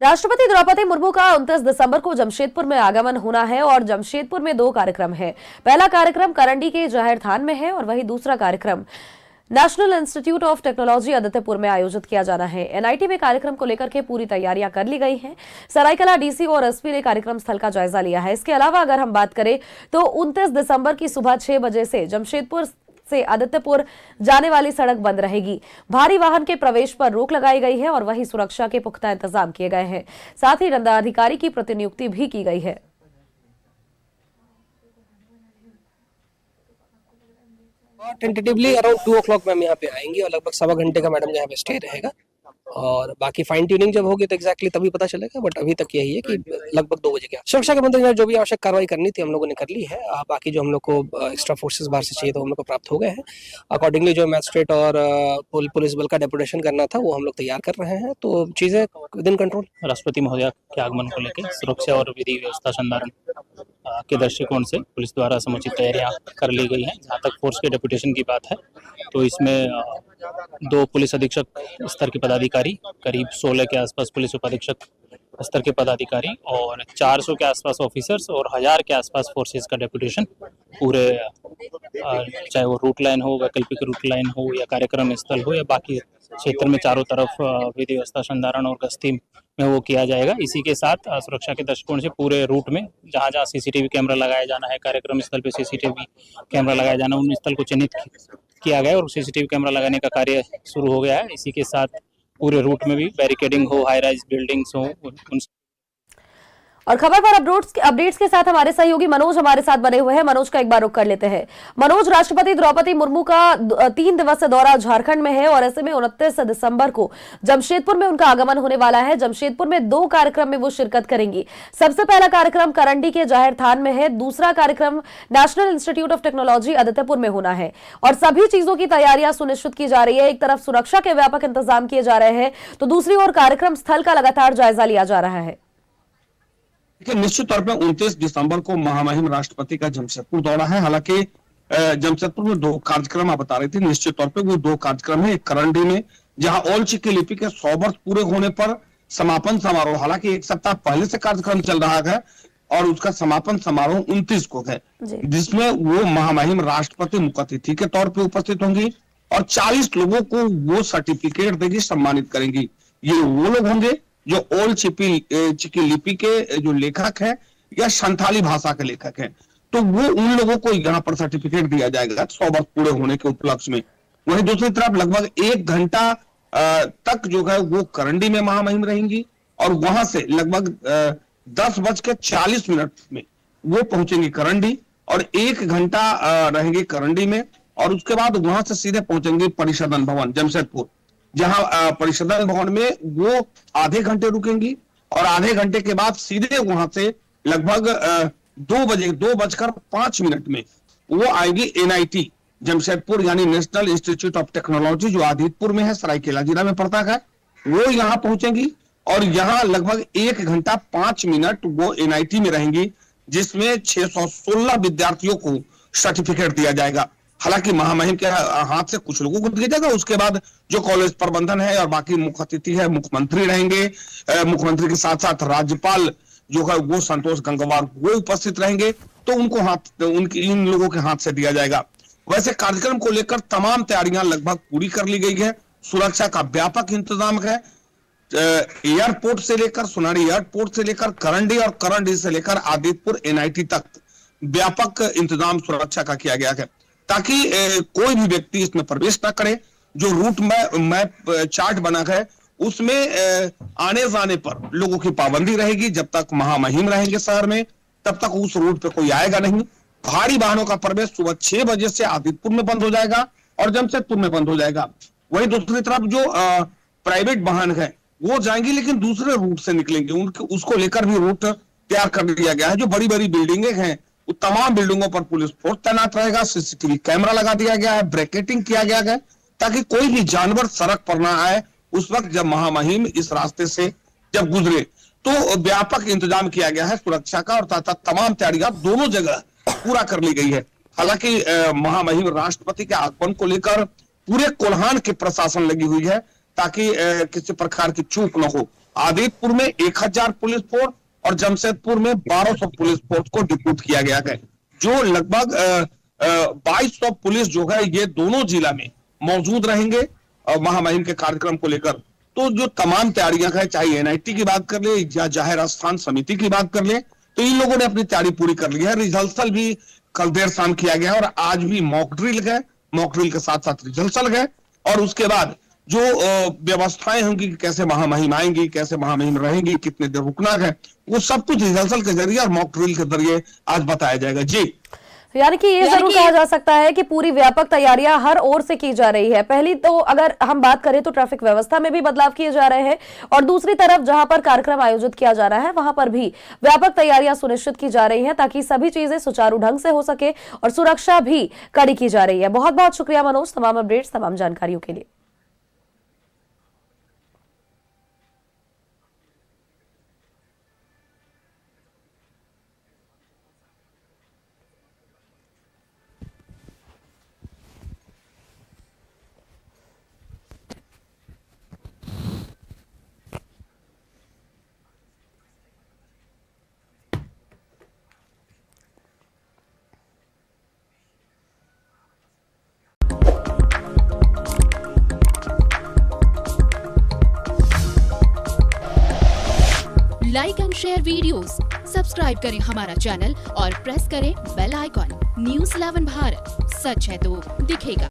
राष्ट्रपति द्रौपदी मुर्मू का 29 दिसंबर को जमशेदपुर में आगमन होना है और जमशेदपुर में दो कार्यक्रम है। पहला कार्यक्रम करंडी के जाहिर थान में है और वहीं दूसरा कार्यक्रम national institute of technology Adityapur में आयोजित किया जाना है। एनआईटी में कार्यक्रम को लेकर के पूरी तैयारियां कर ली गई हैं। सरायकला डीसी और एसपी ने कार्यक्रम स्थल का जायजा लिया है। इसके अलावा अगर हम बात करें तो 29 दिसंबर की सुबह 6 बजे से जमशेदपुर से आदित्यपुर जाने वाली सड़क बंद रहेगी। भारी वाहन के प्रवेश पर रोक लगाई गई है और वहीं सुरक्षा के पुख्ता इंतजाम किए गए हैं। साथ ही दंडाधिकारी की प्रतिनियुक्ति भी की गई है। टेंटेटिवली अराउंड 2 o'clock मैम यहाँ पे आएंगी और लगभग 1.25 घंटे का मैडम यहाँ पे स्टे रहेगा और बाकी फाइन ट्यूनिंग जब होगी तो एग्जैक्टली तभी पता चलेगा। बट अभी तक यही है कि लगभग 2 बजे के सुरक्षा के बंदोबस्त जो भी आवश्यक कार्रवाई करनी थी हम लोगों ने कर ली है। बाकी जो हम लोग को एक्स्ट्रा फोर्सेस बाहर से चाहिए तो हम लोग को प्राप्त हो गए हैं। अकॉर्डिंगली जो मैजिस्ट्रेट और पुलिस बल का डेपुटेशन करना था वो हम लोग तैयार कर रहे हैं, तो चीजें विद इन कंट्रोल। राष्ट्रपति महोदय के आगमन को लेकर सुरक्षा और विधि व्यवस्था संधारण के दृष्टिकोण से पुलिस द्वारा समुचित तैयारियां कर ली गई हैं। जहां तक फोर्स के डेपुटेशन की बात है तो इसमें 2 पुलिस अधीक्षक स्तर के पदाधिकारी, करीब 16 के आसपास पुलिस उपाधीक्षक स्तर के पदाधिकारी और 400 के आसपास ऑफिसर्स और 1000 के आसपास फोर्सेस का डेपुटेशन पूरे, चाहे वो रूट लाइन हो, वैकल्पिक रूट लाइन हो या कार्यक्रम स्थल हो या बाकी क्षेत्र में चारों तरफ विधि व्यवस्था संधारण और गश्ती में वो किया जाएगा। इसी के साथ सुरक्षा के दृष्टिकोण से पूरे रूट में जहां जहां सीसीटीवी कैमरा लगाया जाना है, कार्यक्रम स्थल पे सीसीटीवी कैमरा लगाया जाना, उन स्थल को चिन्हित किया गया और सीसीटीवी कैमरा लगाने का कार्य शुरू हो गया है। इसी के साथ पूरे रूट में भी बैरिकेडिंग हो, हाई राइज बिल्डिंग्स हो, उन और खबर पर अपडेट्स के साथ हमारे सहयोगी मनोज हमारे साथ बने हुए हैं। मनोज का एक बार रुख कर लेते हैं। मनोज, राष्ट्रपति द्रौपदी मुर्मू का 3 दिवसीय दौरा झारखंड में है और ऐसे में 29 दिसंबर को जमशेदपुर में उनका आगमन होने वाला है। जमशेदपुर में 2 कार्यक्रम में वो शिरकत करेंगी। सबसे पहला कार्यक्रम करंडी के जाहिर थान में है, दूसरा कार्यक्रम national institute of technology Adityapur में होना है और सभी चीजों की तैयारियां सुनिश्चित की जा रही है। एक तरफ सुरक्षा के व्यापक इंतजाम किए जा रहे हैं तो दूसरी ओर कार्यक्रम स्थल का लगातार जायजा लिया जा रहा है। निश्चित तौर पर 29 दिसंबर को महामहिम राष्ट्रपति का जमशेदपुर दौरा है। हालांकि जमशेदपुर में 2 कार्यक्रम आप बता रहे थे, निश्चित तौर पे वो 2 कार्यक्रम है। एक करंडी में जहां ओल चिकी लिपि के 100 वर्ष पूरे होने पर समापन समारोह, हालांकि 1 सप्ताह पहले से कार्यक्रम चल रहा है और उसका समापन समारोह 29 को है, जिसमें वो महामहिम राष्ट्रपति मुख्य अतिथि के तौर पर उपस्थित होंगी और 40 लोगों को वो सर्टिफिकेट देगी, सम्मानित करेंगी। ये वो लोग होंगे जो ओल चिकी लिपि के जो लेखक है या संथाली भाषा के लेखक हैं, तो वो उन लोगों को यहाँ पर सर्टिफिकेट दिया जाएगा 100 वर्ष पूरे होने के उपलक्ष्य में। वहीं दूसरी तरफ लगभग 1 घंटा तक जो है वो करंडी में महामहिम रहेंगी और वहां से लगभग 10:40 में वो पहुंचेंगी करंडी और 1 घंटा रहेंगे करंडी में और उसके बाद वहां से सीधे पहुंचेंगे परिषदन भवन जमशेदपुर, जहां परिषदन भवन में वो आधे घंटे रुकेंगी और आधे घंटे के बाद सीधे वहां से लगभग 2:05 में वो आएगी एनआईटी जमशेदपुर, यानी नेशनल इंस्टीट्यूट ऑफ टेक्नोलॉजी, जो आदित्यपुर में है, सरायकेला जिला में पड़ता है। वो यहाँ पहुंचेंगी और यहाँ लगभग 1 घंटा 5 मिनट वो एनआईटी में रहेंगी, जिसमें 616 विद्यार्थियों को सर्टिफिकेट दिया जाएगा। हालांकि महामहिम के हाथ से कुछ लोगों को दिया जाएगा, उसके बाद जो कॉलेज प्रबंधन है और बाकी मुख्य अतिथि है, मुख्यमंत्री रहेंगे। मुख्यमंत्री के साथ साथ राज्यपाल जो है वो संतोष गंगवार वो उपस्थित रहेंगे, तो उनकी इन लोगों के हाथ से दिया जाएगा। वैसे कार्यक्रम को लेकर तमाम तैयारियां लगभग पूरी कर ली गई है। सुरक्षा का व्यापक इंतजाम है। एयरपोर्ट से लेकर सोनारी एयरपोर्ट से लेकर करंडी और करंडी से लेकर आदित्यपुर एनआईटी तक व्यापक इंतजाम सुरक्षा का किया गया है, ताकि कोई भी व्यक्ति इसमें प्रवेश न करे। जो रूट मैप चार्ट बना है उसमें आने जाने पर लोगों की पाबंदी रहेगी। जब तक महामहिम रहेंगे शहर में तब तक उस रूट पे कोई आएगा नहीं। भारी वाहनों का प्रवेश सुबह 6 बजे से आदित्यपुर में बंद हो जाएगा और जमशेदपुर में बंद हो जाएगा। वहीं दूसरी तरफ जो प्राइवेट वाहन है वो जाएंगे लेकिन दूसरे रूट से निकलेंगे, उसको लेकर भी रूट तैयार कर दिया गया है। जो बड़ी बड़ी बिल्डिंगें हैं तमाम बिल्डिंगों पर पुलिस फोर्स तैनात रहेगा, सीसीटीवी कैमरा लगा दिया गया है, ब्रैकेटिंग किया गया है ताकि कोई भी जानवर सड़क पर ना आए उस वक्त जब महामहिम इस रास्ते से जब गुजरे। तो व्यापक इंतजाम किया गया है सुरक्षा का और तमाम तैयारियां दोनों जगह पूरा कर ली गई है। हालांकि महामहिम राष्ट्रपति के आगमन को लेकर पूरे कोल्हान के प्रशासन लगी हुई है ताकि किसी प्रकार की चूक न हो। आदितपुर में 1000 पुलिस फोर्स और जमशेदपुर में 1200 पुलिस फोर्स को डिप्यूट किया गया है, जो लगभग 2200 पुलिस जो है ये दोनों जिला में मौजूद रहेंगे महामहिम के कार्यक्रम को लेकर। तो जो तमाम तैयारियां हैं, चाहे एनआईटी की बात कर ले या जाहिर स्थान समिति की बात कर ले, तो इन लोगों ने अपनी तैयारी पूरी कर ली है। रिहर्सल भी कल देर शाम किया गया और आज भी मॉक ड्रिल है, मॉक ड्रिल के साथ साथ रिहर्सल है। और उसके बाद जो व्यवस्थाएं होंगी कि कैसे महामहिम आएंगी, कैसे महामहिम रहेंगी, कितने देर रुकना है, वो सब कुछ रिहर्सल के जरिए और मॉक ड्रिल के जरिए आज बताया जाएगा। जी, यानी कि ये जरूर कहा जा सकता है कि पूरी व्यापक तैयारियां हर ओर से की जा रही है। पहली तो अगर हम बात करें तो ट्रैफिक व्यवस्था में भी बदलाव किए जा रहे हैं और दूसरी तरफ जहां पर कार्यक्रम आयोजित किया जा रहा है वहां पर भी व्यापक तैयारियां सुनिश्चित की जा रही हैं ताकि सभी चीजें सुचारू ढंग से हो सके और सुरक्षा भी कड़ी की जा रही है। बहुत बहुत शुक्रिया मनोज, तमाम अपडेट्स, तमाम जानकारियों के लिए। Like and share videos, subscribe करें हमारा चैनल और प्रेस करें बेल आइकॉन। न्यूज़ 11 भारत, सच है तो दिखेगा।